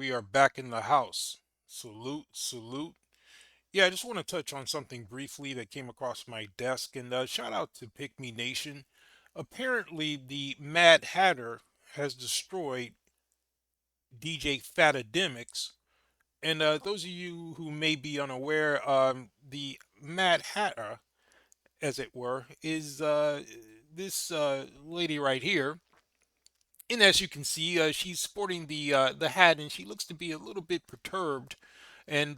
we are back in the house. Salute, salute. Yeah, I just want to touch on something briefly that came across my desk, and shout out to Pick Me Nation. Apparently, the Mad Hatter has destroyed DJ Fatademiks, and those of you who may be unaware, the Mad Hatter, as it were, is this lady right here. And as you can see, she's sporting the hat, and she looks to be a little bit perturbed. And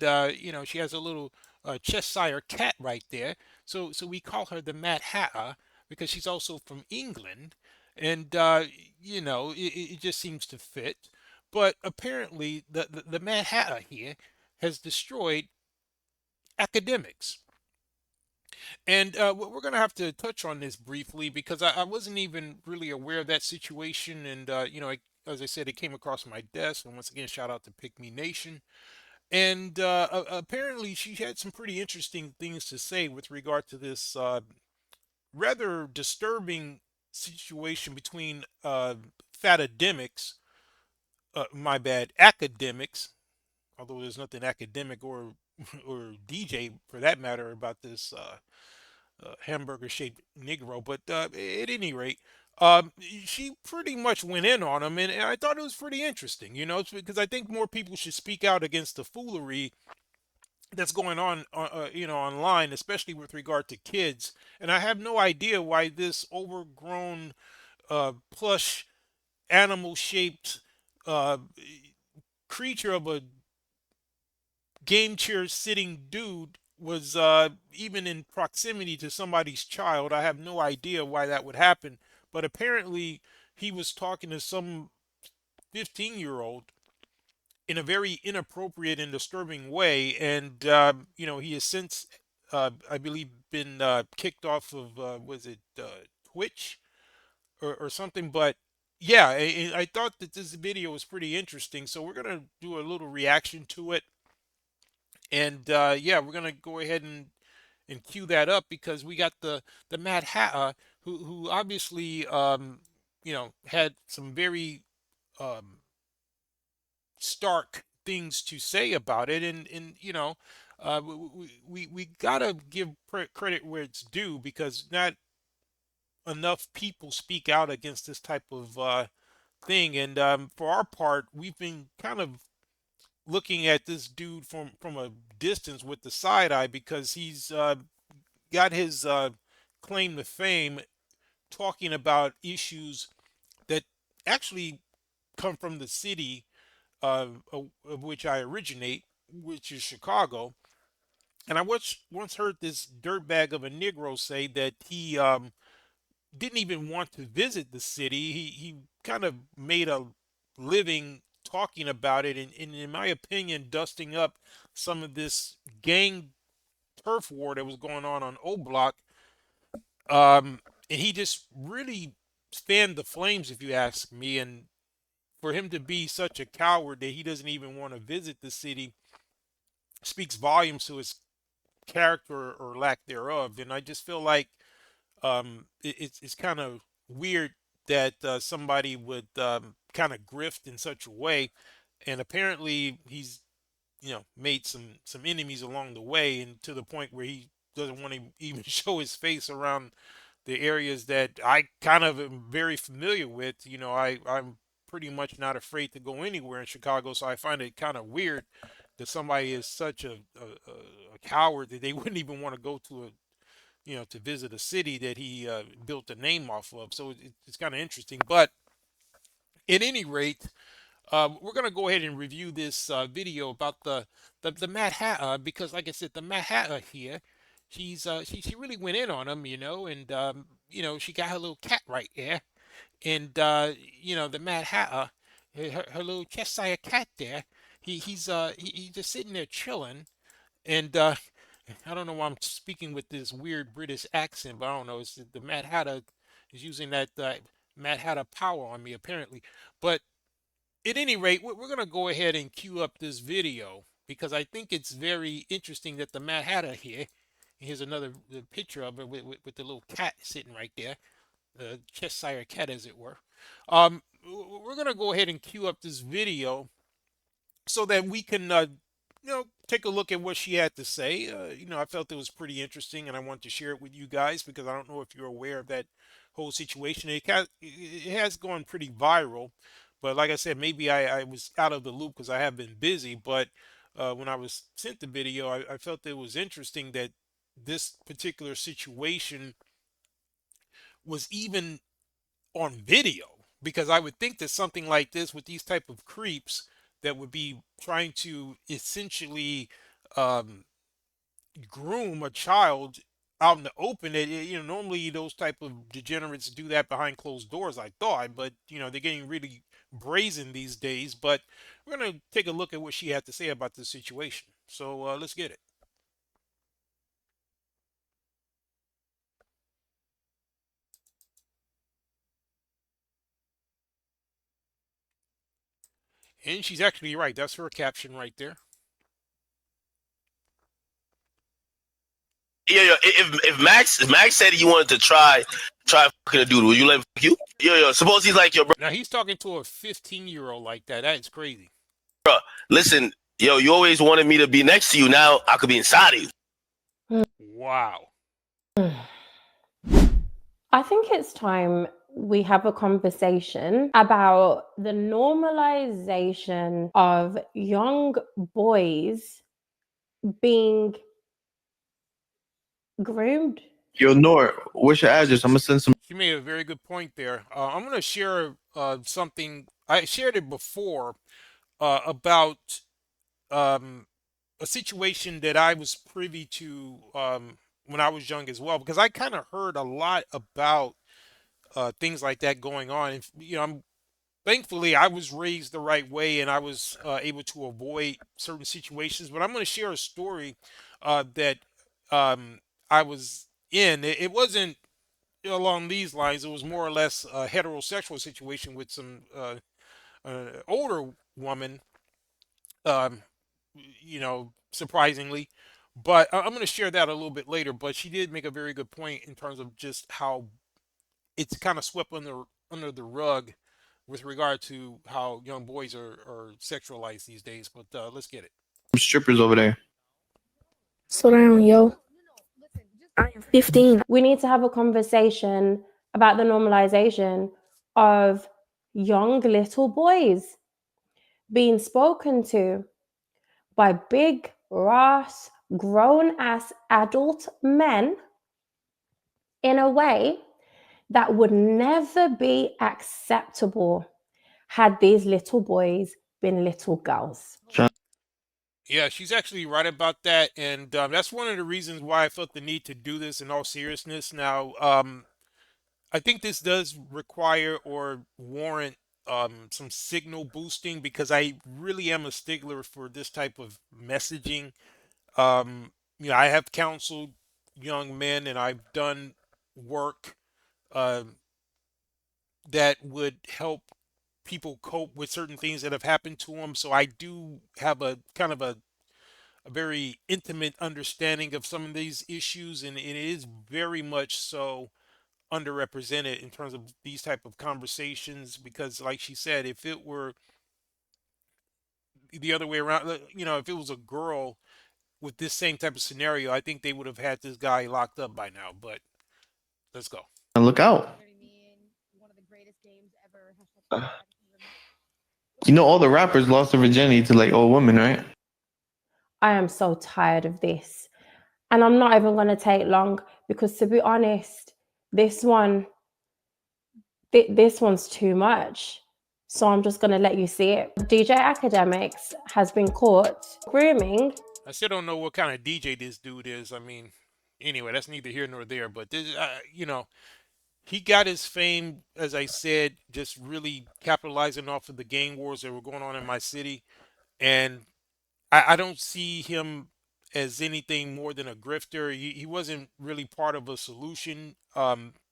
she has a little Cheshire cat right there. So we call her the Mad Hatter because she's also from England, and it just seems to fit. But apparently, the Mad Hatter here has destroyed academics. And we're going to have to touch on this briefly because I wasn't even really aware of that situation. And, as I said, it came across my desk. And once again, shout out to Pick Me Nation. And apparently, she had some pretty interesting things to say with regard to this rather disturbing situation between fatademics, my bad, academics, although there's nothing academic or or DJ for that matter about this hamburger shaped Negro. But at any rate, she pretty much went in on him, and I thought it was pretty interesting, because I think more people should speak out against the foolery that's going on, online, especially with regard to kids. And I have no idea why this overgrown, plush, animal shaped creature of a game chair sitting dude was even in proximity to somebody's child. I have no idea why that would happen, but apparently he was talking to some 15-year-old in a very inappropriate and disturbing way, and he has since, I believe, been kicked off of was it Twitch or something. But yeah, I thought that this video was pretty interesting, so we're gonna do a little reaction to it. And yeah, we're gonna go ahead and cue that up because we got the Mad Hatter who obviously had some very um, stark things to say about it, and we gotta give credit where it's due because not enough people speak out against this type of thing, and for our part, we've been kind of looking at this dude from a distance with the side eye because he's got his claim to fame talking about issues that actually come from the city of which I originate, which is Chicago. And I once heard this dirtbag of a Negro say that he didn't even want to visit the city. He kind of made a living talking about it, and in my opinion, dusting up some of this gang turf war that was going on O Block. And he just really fanned the flames, if you ask me. And for him to be such a coward that he doesn't even want to visit the city speaks volumes to his character or lack thereof. And I just feel like it's kind of weird that somebody would kind of grift in such a way. And apparently he's made some enemies along the way, and to the point where he doesn't want to even show his face around the areas that I kind of am very familiar with. I'm pretty much not afraid to go anywhere in Chicago, so I find it kind of weird that somebody is such a coward that they wouldn't even want to go to to visit a city that he built a name off of. So it's kind of interesting. But at any rate, we're gonna go ahead and review this video about the Mad Hatter because, like I said, the Mad Hatter here, she really went in on him, and she got her little cat right there, and the Mad Hatter, her little Cheshire cat there, he's just sitting there chilling, and I don't know why I'm speaking with this weird British accent, but I don't know. It's the Mad Hatter is using that Mad Hatter power on me apparently, but at any rate, we're going to go ahead and cue up this video because I think it's very interesting that the Mad Hatter here, here's another picture of her with the little cat sitting right there, the Cheshire cat, as it were. We're going to go ahead and cue up this video so that we can take a look at what she had to say. I felt it was pretty interesting, and I want to share it with you guys because I don't know if you're aware of that whole situation. It has gone pretty viral, but like I said, maybe I was out of the loop because I have been busy. But when I was sent the video, I felt it was interesting that this particular situation was even on video, because I would think that something like this with these type of creeps that would be trying to essentially um, groom a child out in the open, normally those type of degenerates do that behind closed doors, I thought, but they're getting really brazen these days. But we're going to take a look at what she had to say about this situation, so let's get it. And she's actually right, that's her caption right there. Yo, if Max said he wanted to try fucking a dude, would you let him fuck you? Yo, suppose he's like, yo, bro, Now he's talking to a 15-year-old like that. That's crazy. listen, yo, you always wanted me to be next to you. Now I could be inside of you. Wow. I think it's time we have a conversation about the normalization of young boys being groomed. Yo, Nor, what's your address? I'm gonna send some. She made a very good point there. I'm going to share something. I shared it before about a situation that I was privy to when I was young as well, because I kind of heard a lot about things like that going on. And, thankfully, I was raised the right way and I was able to avoid certain situations. But I'm going to share a story that I was in. It wasn't along these lines. It was more or less a heterosexual situation with some older woman, um, surprisingly. But I'm going to share that a little bit later. But she did make a very good point in terms of just how it's kind of swept under the rug with regard to how young boys are sexualized these days. But let's get it. Strippers over there. Slow down, yo. I am 15. We need to have a conversation about the normalization of young little boys being spoken to by big, rash, grown ass adult men in a way that would never be acceptable had these little boys been little girls. Yeah, she's actually right about that, and that's one of the reasons why I felt the need to do this in all seriousness. Now, I think this does require or warrant some signal boosting, because I really am a stickler for this type of messaging. I have counseled young men, and I've done work uh, that would help people cope with certain things that have happened to them. So I do have a kind of a very intimate understanding of some of these issues, and it is very much so underrepresented in terms of these type of conversations, because like she said, if it were the other way around, if it was a girl with this same type of scenario, I think they would have had this guy locked up by now. But let's go. And look out. You know, all the rappers lost their virginity to like old women, right? I am so tired of this. And I'm not even going to take long, because to be honest, this one's too much. So I'm just going to let you see it. DJ Akademiks has been caught grooming. I still don't know what kind of DJ this dude is. I mean, anyway, that's neither here nor there. But this, he got his fame, as I said, just really capitalizing off of the gang wars that were going on in my city. And I don't see him as anything more than a grifter. He wasn't really part of a solution.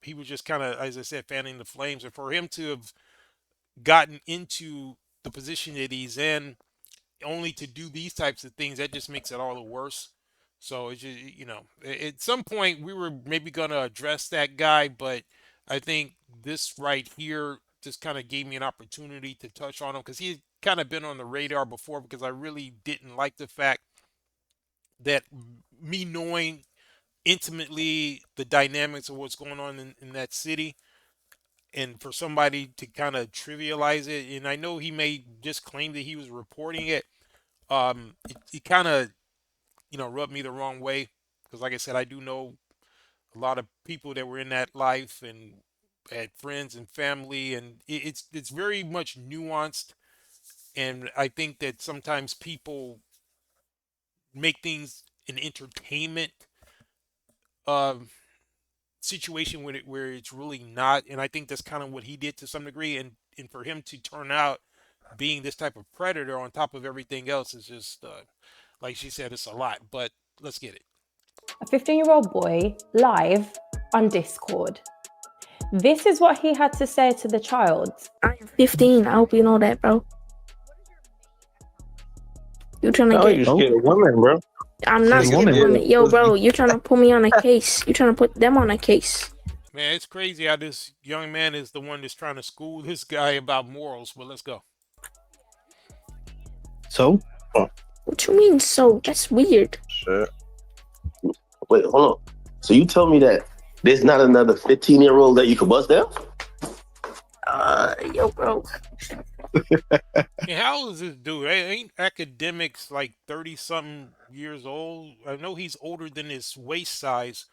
He was just kind of, as I said, fanning the flames. And for him to have gotten into the position that he's in, only to do these types of things, that just makes it all the worse. So it's just, at some point we were maybe going to address that guy, but I think this right here just kind of gave me an opportunity to touch on him because he had kind of been on the radar before because I really didn't like the fact that me knowing intimately the dynamics of what's going on in that city and for somebody to kind of trivialize it, and I know he may just claim that he was reporting it, it kind of, rubbed me the wrong way because like I said, I do know a lot of people that were in that life and had friends and family, and it's very much nuanced, and I think that sometimes people make things an entertainment um situation where it's really not, and I think that's kind of what he did to some degree, and for him to turn out being this type of predator on top of everything else is just like she said, it's a lot. But let's get it. A 15-year-old boy live on Discord. This is what he had to say to the child. I am 15. I hope you know that, bro. You trying to Oh, get? you scared of women, bro. I'm not She's a scared of woman. women. Yo, bro, you trying to put me on a case? You trying to put them on a case? Man, it's crazy how this young man is the one that's trying to school this guy about morals. But let's go. So What you mean? So that's weird. Shit. Wait, hold on. So you tell me that there's not another 15-year-old that you could bust down? Yo, bro. And how old is this dude? Ain't Academics like 30 something years old? I know he's older than his waist size.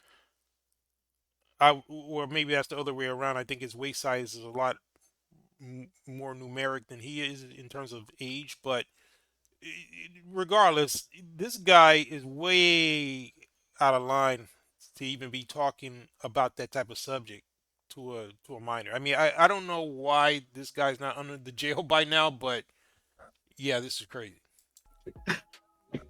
Or maybe that's the other way around. I think his waist size is a lot more numeric than he is in terms of age. But regardless, this guy is way out of line to even be talking about that type of subject to a minor. I mean, I don't know why this guy's not under the jail by now, but yeah, this is crazy.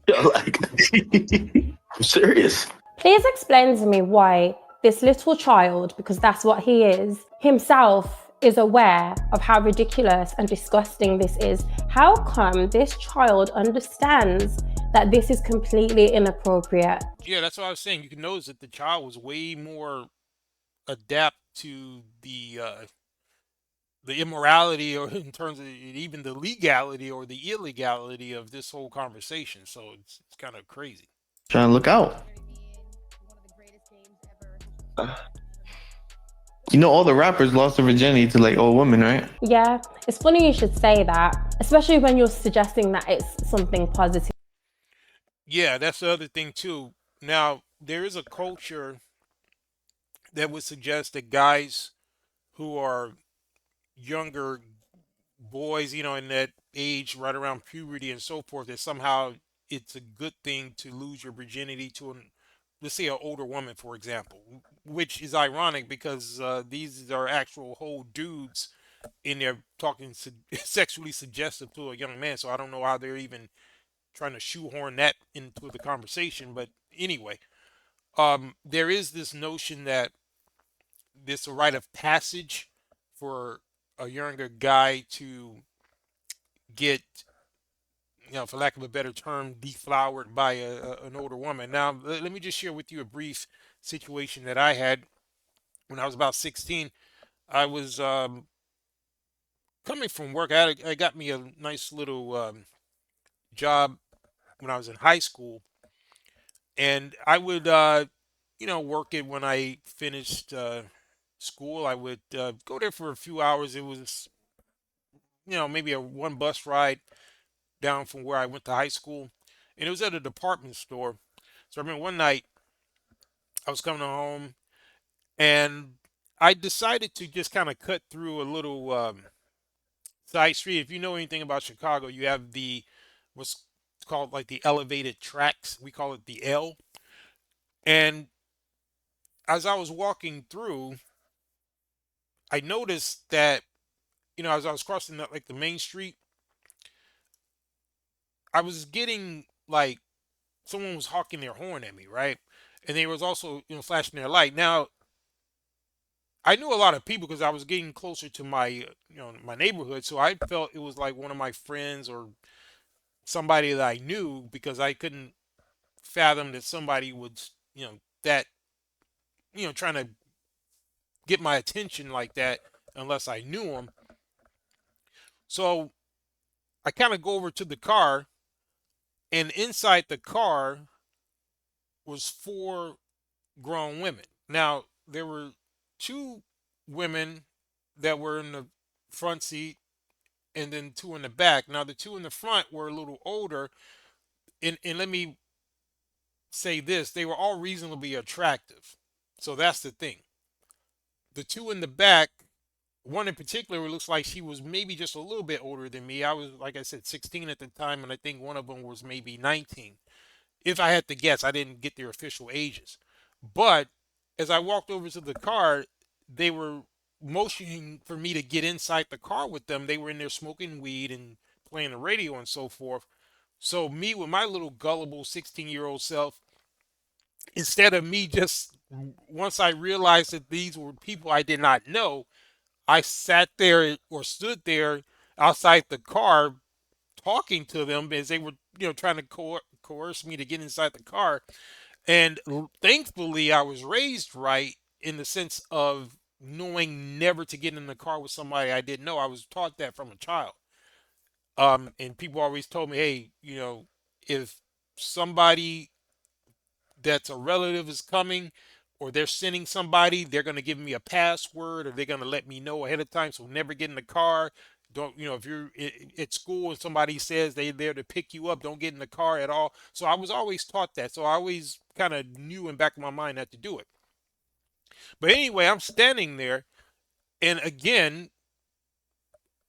Like, I'm serious. Please explain to me why this little child, because that's what he is, himself is aware of how ridiculous and disgusting this is. How come this child understands that this is completely inappropriate? Yeah, that's what I was saying. You can notice that the child was way more adapt to the immorality, or in terms of even the legality or the illegality of this whole conversation. So it's kind of crazy. trying to look out. You know, all the rappers lost their virginity to like old women, right? Yeah, it's funny you should say that, especially when you're suggesting that it's something positive. Yeah, that's the other thing too. Now, there is a culture that would suggest that guys who are younger boys, in that age right around puberty and so forth, that somehow it's a good thing to lose your virginity to let's say an older woman, for example, which is ironic because these are actual whole dudes in there talking sexually suggestive to a young man. So I don't know how they're even trying to shoehorn that into the conversation. But anyway, there is this notion that this a rite of passage for a younger guy to get, for lack of a better term, deflowered by an older woman. Now, let me just share with you a brief situation that I had when I was about 16. I was coming from work. I got me a nice little job when I was in high school, and I would, work it when I finished school. I would go there for a few hours. It was, maybe a one bus ride down from where I went to high school, and it was at a department store. So I remember one night I was coming home, and I decided to just kind of cut through a little side street. If you know anything about Chicago, you have the what's called like the elevated tracks. We call it the L. And as I was walking through, I noticed that as I was crossing like the main street, I was getting like someone was honking their horn at me, right? And they was also flashing their light. Now I knew a lot of people because I was getting closer to my my neighborhood, so I felt it was like one of my friends or somebody that I knew because I couldn't fathom that somebody would that trying to get my attention like that unless I knew them. So I kind of go over to the car, and inside the car was four grown women. Now, there were two women that were in the front seat and then two in the back. Now, the two in the front were a little older, and let me say this, they were all reasonably attractive. So that's the thing. The two in the back, one in particular looks like she was maybe just a little bit older than me. I was, like I said, 16 at the time, and I think one of them was maybe 19. If I had to guess, I didn't get their official ages. But as I walked over to the car, they were motioning for me to get inside the car with them. They were in there smoking weed and playing the radio and so forth. So me with my little gullible 16-year-old self, instead of me just once I realized that these were people I did not know, I sat there or stood there outside the car talking to them as they were, trying to coerce me to get inside the car. And thankfully, I was raised right in the sense of knowing never to get in the car with somebody I didn't know. I was taught that from a child. And people always told me, hey, if somebody that's a relative is coming or they're sending somebody, they're going to give me a password or they're going to let me know ahead of time. So never get in the car. Don't, if you're at school and somebody says they're there to pick you up, don't get in the car at all. So I was always taught that. So I always kind of knew in back of my mind not to do it. But anyway, I'm standing there. And again,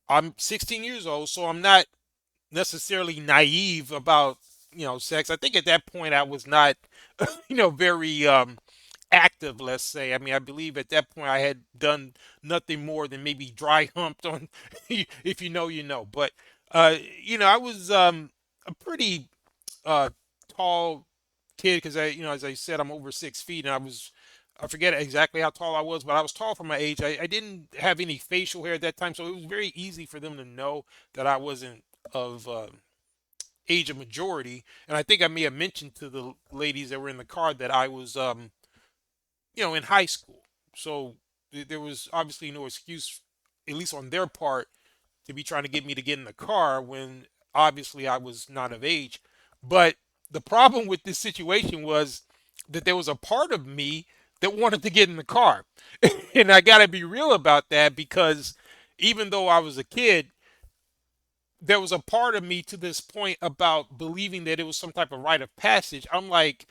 I'm 16 years old. So I'm not necessarily naive about, sex. I think at that point I was not, very active, let's say. I mean, I believe at that point I had done nothing more than maybe dry humped on, if you know, you know. But, I was a pretty uh, tall kid because as I said, I'm over 6 feet, and I forget exactly how tall I was, but I was tall for my age. I didn't have any facial hair at that time, so it was very easy for them to know that I wasn't of age of majority. And I think I may have mentioned to the ladies that were in the car that I was, in high school. So there was obviously no excuse, at least on their part, to be trying to get me to get in the car when obviously I was not of age. But the problem with this situation was that there was a part of me that wanted to get in the car. And I got to be real about that because even though I was a kid, there was a part of me to this point about believing that it was some type of rite of passage. I'm like,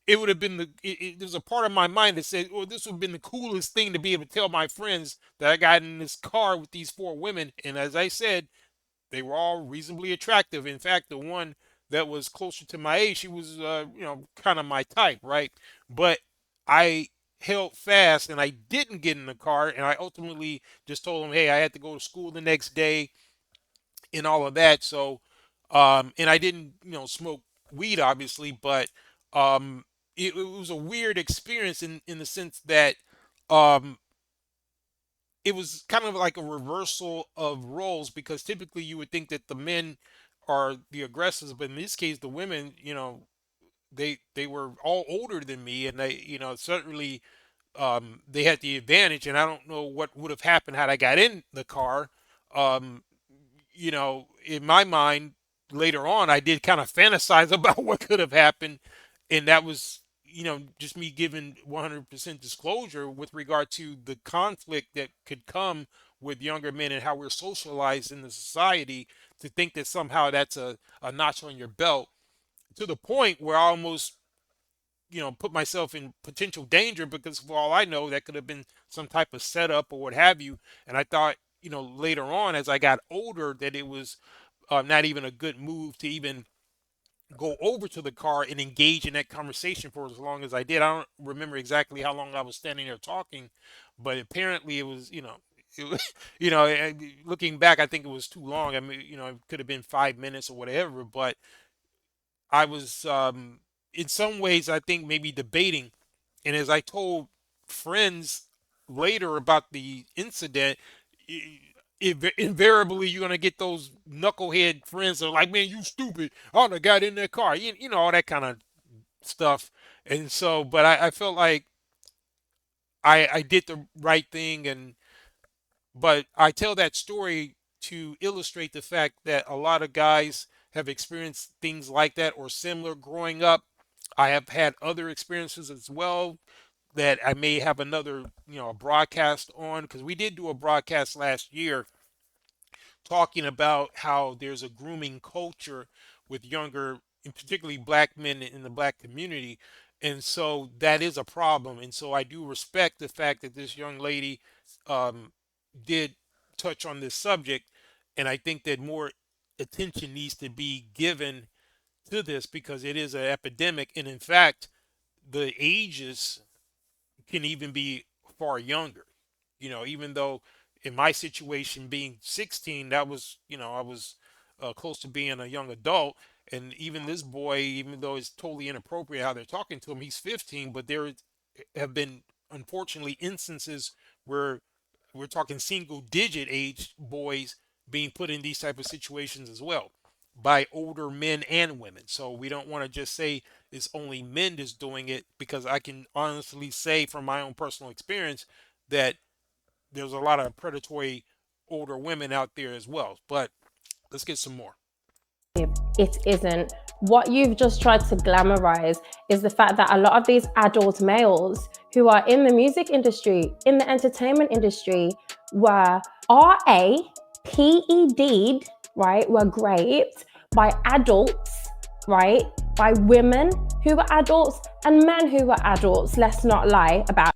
it would have been there's a part of my mind that said, "Oh, this would have been the coolest thing to be able to tell my friends that I got in this car with these four women." And as I said, they were all reasonably attractive. In fact, the one that was closer to my age, she was, kind of my type, right? But I held fast and I didn't get in the car, and I ultimately just told them, "Hey, I had to go to school the next day." And all of that. So, and I didn't, smoke weed, obviously, but it was a weird experience in the sense that um, it was kind of like a reversal of roles because typically you would think that the men are the aggressors, but in this case, the women, they were all older than me, and they, certainly they had the advantage, and I don't know what would have happened had I got in the car. Um, in my mind, later on, I did kind of fantasize about what could have happened. And that was, just me giving 100% disclosure with regard to the conflict that could come with younger men and how we're socialized in the society to think that somehow that's a notch on your belt to the point where I almost, put myself in potential danger because for all I know, that could have been some type of setup or what have you. And I thought, later on as I got older, that it was not even a good move to even go over to the car and engage in that conversation for as long as I did. I don't remember exactly how long I was standing there talking, but apparently it was, it was, looking back, I think it was too long. I mean, it could have been 5 minutes or whatever, but I was, in some ways, I think maybe debating. And as I told friends later about the incident, invariably you're gonna get those knucklehead friends that are like, "Man, you stupid! I would have got in that car," all that kind of stuff. And so, but I felt like I did the right thing, and but I tell that story to illustrate the fact that a lot of guys have experienced things like that or similar growing up. I have had other experiences as well that I may have another, a broadcast on, because we did do a broadcast last year talking about how there's a grooming culture with younger, and particularly black men in the black community. And so that is a problem. And so I do respect the fact that this young lady um, did touch on this subject. And I think that more attention needs to be given to this because it is an epidemic. And in fact, the ages can even be far younger. Even though in my situation being 16, that was, I was close to being a young adult. And even this boy, even though it's totally inappropriate how they're talking to him, he's 15, but there have been, unfortunately, instances where we're talking single digit age boys being put in these type of situations as well by older men and women. So we don't want to just say it's only men that's doing it, because I can honestly say from my own personal experience that there's a lot of predatory older women out there as well. But let's get some more. It isn't. What you've just tried to glamorize is the fact that a lot of these adult males who are in the music industry, in the entertainment industry, were RAPED'd, right, were raped by adults, right, by women who were adults and men who were adults. Let's not lie about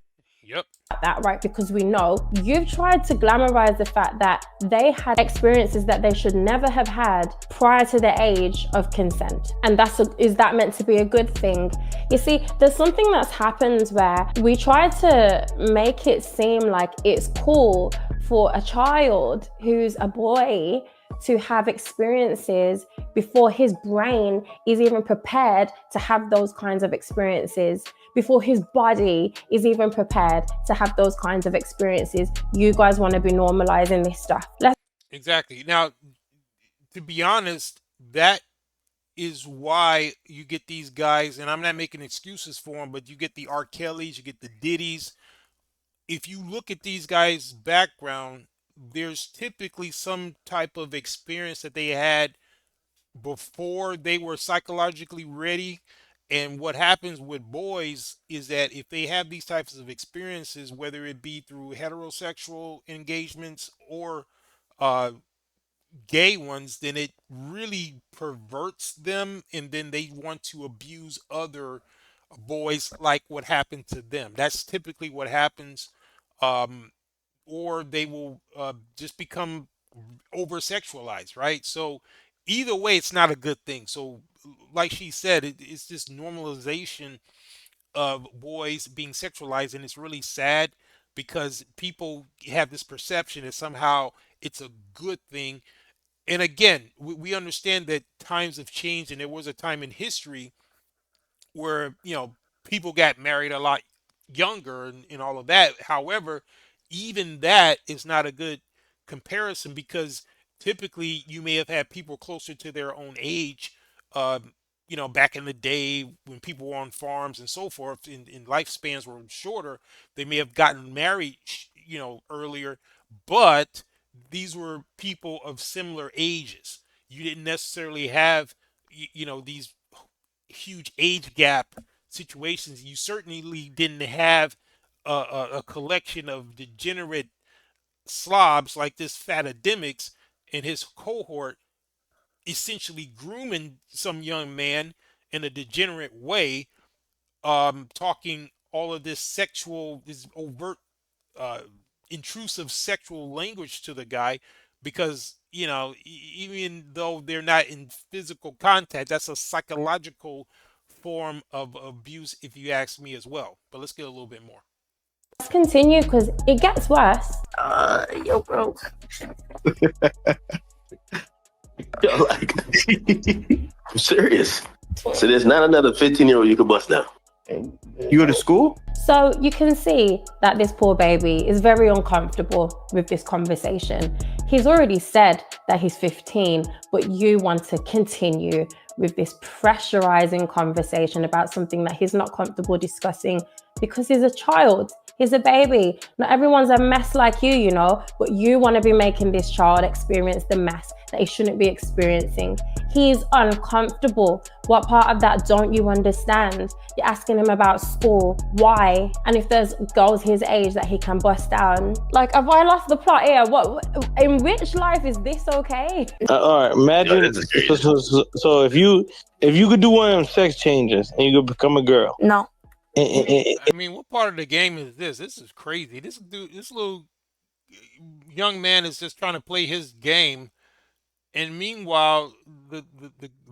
Yep. that, right? Because we know you've tried to glamorize the fact that they had experiences that they should never have had prior to the age of consent. And is that meant to be a good thing? You see, there's something that's happened where we try to make it seem like it's cool for a child who's a boy to have experiences before his brain is even prepared to have those kinds of experiences, before his body is even prepared to have those kinds of experiences. You guys want to be normalizing this stuff. Exactly. Now, to be honest, that is why you get these guys, and I'm not making excuses for them, but you get the R. Kellys, you get the Diddies. If you look at these guys' background, there's typically some type of experience that they had before they were psychologically ready. And what happens with boys is that if they have these types of experiences, whether it be through heterosexual engagements or uh, gay ones, then it really perverts them, and then they want to abuse other boys, like what happened to them. That's typically what happens. Um, or they will just become over sexualized, right? So either way, it's not a good thing. So, like she said, it's this normalization of boys being sexualized, and it's really sad because people have this perception that somehow it's a good thing. And again, we understand that times have changed, and there was a time in history where people got married a lot younger and all of that. However, even that is not a good comparison, because typically you may have had people closer to their own age, back in the day when people were on farms and so forth, and lifespans were shorter. They may have gotten married earlier, but these were people of similar ages. You didn't necessarily have these huge age gap situations. You certainly didn't have a collection of degenerate slobs like this Fatademiks and his cohort, essentially grooming some young man in a degenerate way, talking all of this overt, uh, intrusive sexual language to the guy, because even though they're not in physical contact, that's a psychological form of abuse, if you ask me as well. But let's get a little bit more. Let's continue because it gets worse. Yo, bro. Yo, like, I'm serious. So there's not another 15-year-old you could bust down. You go to school? So you can see that this poor baby is very uncomfortable with this conversation. He's already said that he's 15, but you want to continue with this pressurizing conversation about something that he's not comfortable discussing because he's a child. He's a baby. Not everyone's a mess like you know, but you want to be making this child experience the mess that he shouldn't be experiencing. He's uncomfortable. What part of that don't you understand? You're asking him about school. Why? And if there's girls his age that he can bust down. Like, have I lost the plot here? What? In which life is this okay? All right, imagine. So if you could do one of them sex changes and you could become a girl. No. I mean, what part of the game is this? This is crazy. This dude, this little young man is just trying to play his game, and meanwhile, the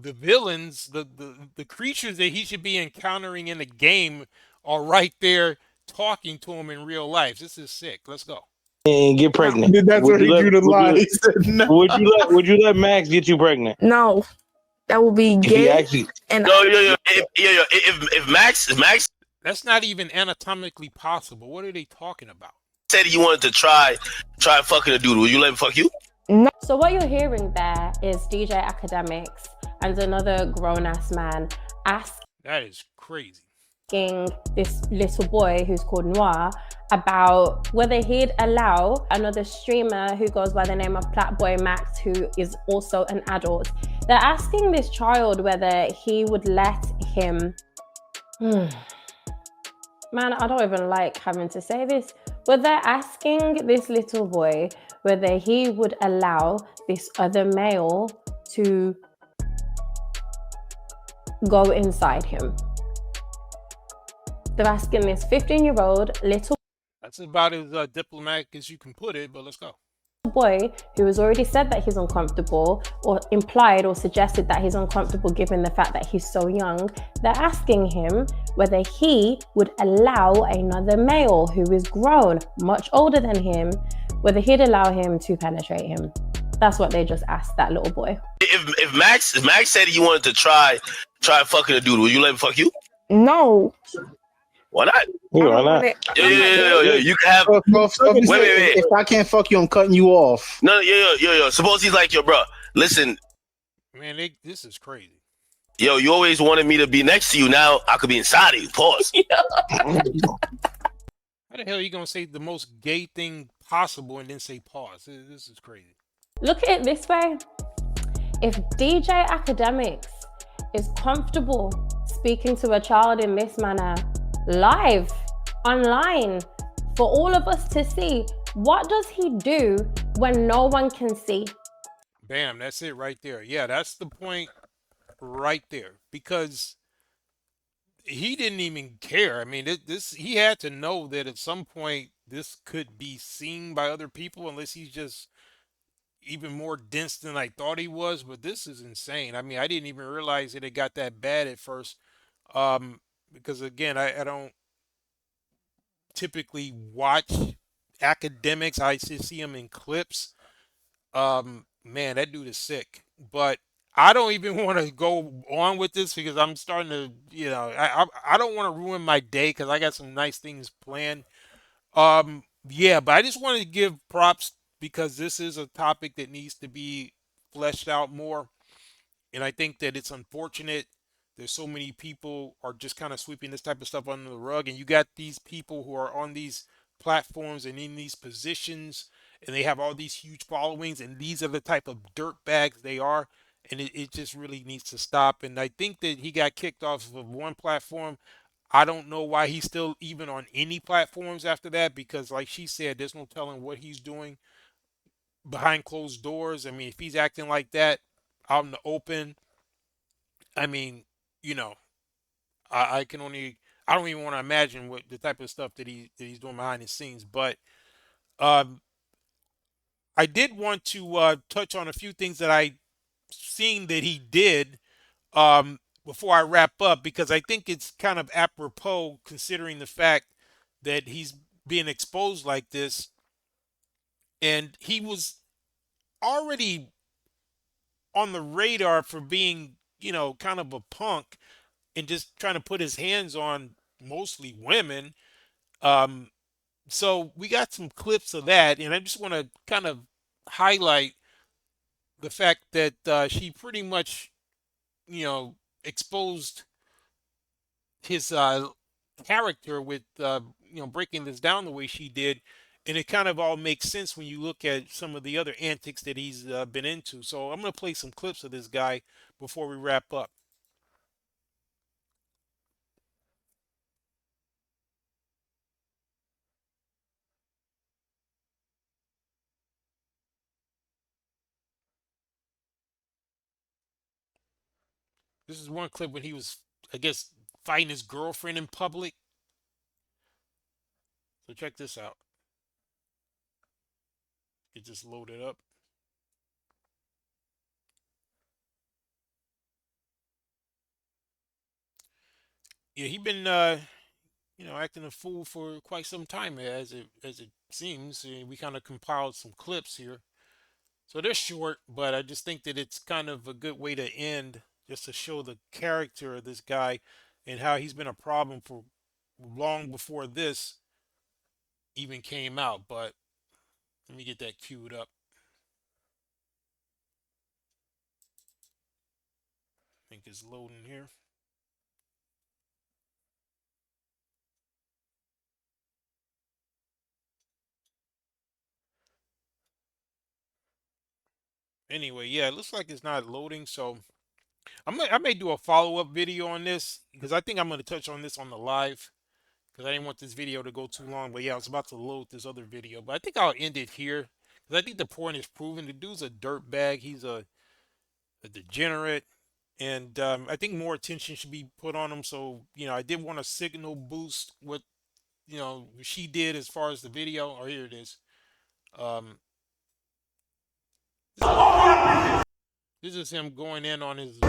villains, the creatures that he should be encountering in the game, are right there talking to him in real life. This is sick. Let's go. And get pregnant. That's where he drew the line. He said no. Would you let Max get you pregnant? No. That would be gay. And If Max That's not even anatomically possible. What are they talking about? said he wanted to try fucking a dude, would you let him fuck you? No. So what you're hearing there is DJ Akademiks and another grown-ass man That is crazy. asking this little boy who's called Noir about whether he'd allow another streamer who goes by the name of Platboy Max, who is also an adult. They're asking this child whether he would let him... Man, I don't even like having to say this, but they're asking this little boy whether he would allow this other male to go inside him. They're asking this 15-year-old little... That's about as diplomatic as you can put it, but let's go. boy who has already said that he's uncomfortable, or implied or suggested that he's uncomfortable given the fact that he's so young. They're asking him whether he would allow another male who is grown, much older than him, whether he'd allow him to penetrate him. That's what they just asked that little boy. If Max said he wanted to try fucking a dude, would you let him fuck you? no. Why not? Yeah, why not? Yeah. You can have. Wait. Wait. If I can't fuck you, I'm cutting you off. No, yo. Suppose he's like, yo, bro. Listen, Man, this is crazy. yo, you always wanted me to be next to you. Now I could be inside of you. Pause. How the hell are you gonna say the most gay thing possible and then say pause? This is crazy. Look at it this way. If DJ Akademiks is comfortable speaking to a child in this manner, live, online, for all of us to see, what does he do when no one can see? Bam, that's it right there. Yeah, that's the point right there. Because he didn't even care. I mean, he had to know that at some point this could be seen by other people, unless he's just even more dense than I thought he was. But this is insane. I mean, I didn't even realize that it got that bad at first. Because again, I don't typically watch academics. I just see him in clips. Man, that dude is sick. But I don't even want to go on with this because I'm starting to, I don't want to ruin my day because I got some nice things planned. Yeah, but I just wanted to give props because this is a topic that needs to be fleshed out more. And I think that it's unfortunate there's so many people are just kind of sweeping this type of stuff under the rug, and you got these people who are on these platforms and in these positions, and they have all these huge followings, and these are the type of dirt bags they are, and it just really needs to stop. And I think that he got kicked off of one platform. I don't know why he's still even on any platforms after that, because like she said, there's no telling what he's doing behind closed doors. I mean, if he's acting like that out in the open, I mean, you know, I can only, I don't even want to imagine what the type of stuff that he's doing behind the scenes. But um, I did want to touch on a few things that I seen that he did before I wrap up, because I think it's kind of apropos considering the fact that he's being exposed like this, and he was already on the radar for being, kind of a punk and just trying to put his hands on mostly women. So we got some clips of that, and I just want to kind of highlight the fact that she pretty much, you know, exposed his character with you know, breaking this down the way she did, and it kind of all makes sense when you look at some of the other antics that he's been into. So I'm gonna play some clips of this guy before we wrap up. This is one clip when he was, I guess, fighting his girlfriend in public. So check this out. It just loaded up. Yeah, he been you know, acting a fool for quite some time, as it seems. And we kind of compiled some clips here. So they're short, but I just think that it's kind of a good way to end, just to show the character of this guy and how he's been a problem for long before this even came out. But let me get that queued up. I think it's loading here. Anyway, yeah, it looks like it's not loading, so I may do a follow-up video on this because I think I'm going to touch on this on the live because I didn't want this video to go too long. But yeah, I was about to load this other video, but I think I'll end it here because I think the point is proven. The dude's a dirtbag. He's a degenerate, and I think more attention should be put on him. So you know, I did want to signal boost what, you know, she did as far as the video. Or here it is. Um, this is him going in on his.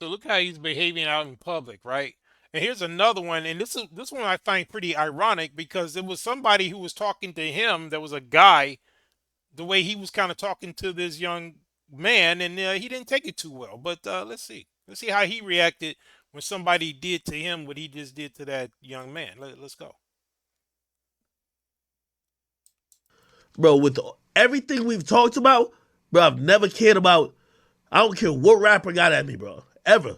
So look how he's behaving out in public, right? And here's another one, and this one I find pretty ironic because it was somebody who was talking to him. There was a guy, the way he was kind of talking to this young man, and he didn't take it too well. But let's see how he reacted when somebody did to him what he just did to that young man. Let's go. Bro, with everything we've talked about, bro, I've never cared about. I don't care what rapper got at me, bro, ever.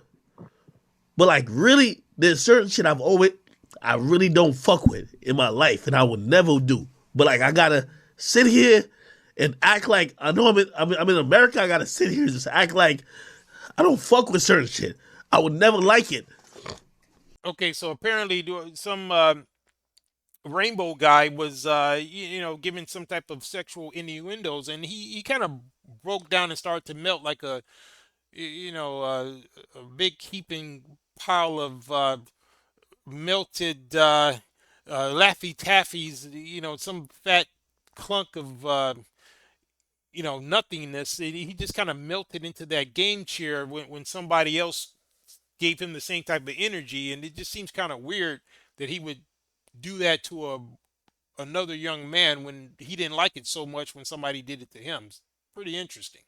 But like, really, there's certain shit I really don't fuck with in my life, and I would never do. But like, I gotta sit here and act like I know I'm in America. I gotta sit here and just act like I don't fuck with certain shit. I would never like it. Okay, so apparently some rainbow guy was you know, giving some type of sexual innuendos, and he kind of broke down and started to melt like a, you know, a big heaping pile of melted Laffy Taffies, you know, some fat clunk of you know, nothingness. He just kind of melted into that game chair when somebody else gave him the same type of energy, and it just seems kind of weird that he would do that to another young man when he didn't like it so much when somebody did it to him. It's pretty interesting.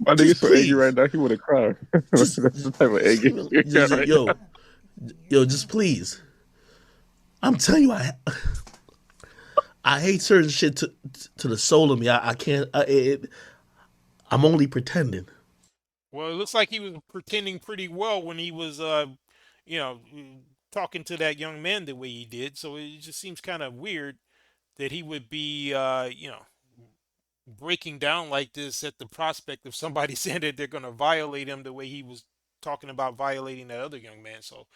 My nigga's so angry right now, he would have cried. That's the type of anger you got right now. Yo, just please. I'm telling you, I hate certain shit to the soul of me. I can't. I'm only pretending. Well, it looks like he was pretending pretty well when he was, you know, talking to that young man the way he did. So it just seems kind of weird that he would be, you know, breaking down like this at the prospect of somebody saying that they're going to violate him the way he was talking about violating that other young man. So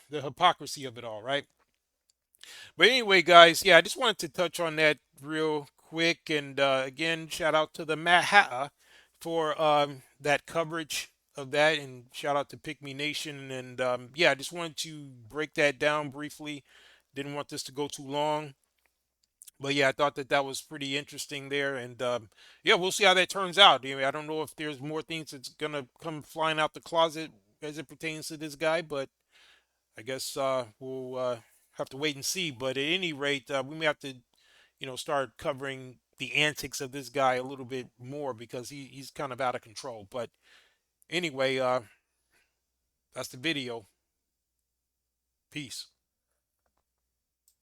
the hypocrisy of it all, right? But anyway, guys, yeah, I just wanted to touch on that real quick. And again, shout out to the Madhatter for that coverage of that. And shout out to Pick Me Nation. And yeah, I just wanted to break that down briefly. Didn't want this to go too long. But yeah, I thought that that was pretty interesting there, and yeah, we'll see how that turns out. I don't know if there's more things that's gonna come flying out the closet as it pertains to this guy, but I guess we'll have to wait and see. But at any rate, we may have to, start covering the antics of this guy a little bit more because he's kind of out of control. But anyway, that's the video. Peace.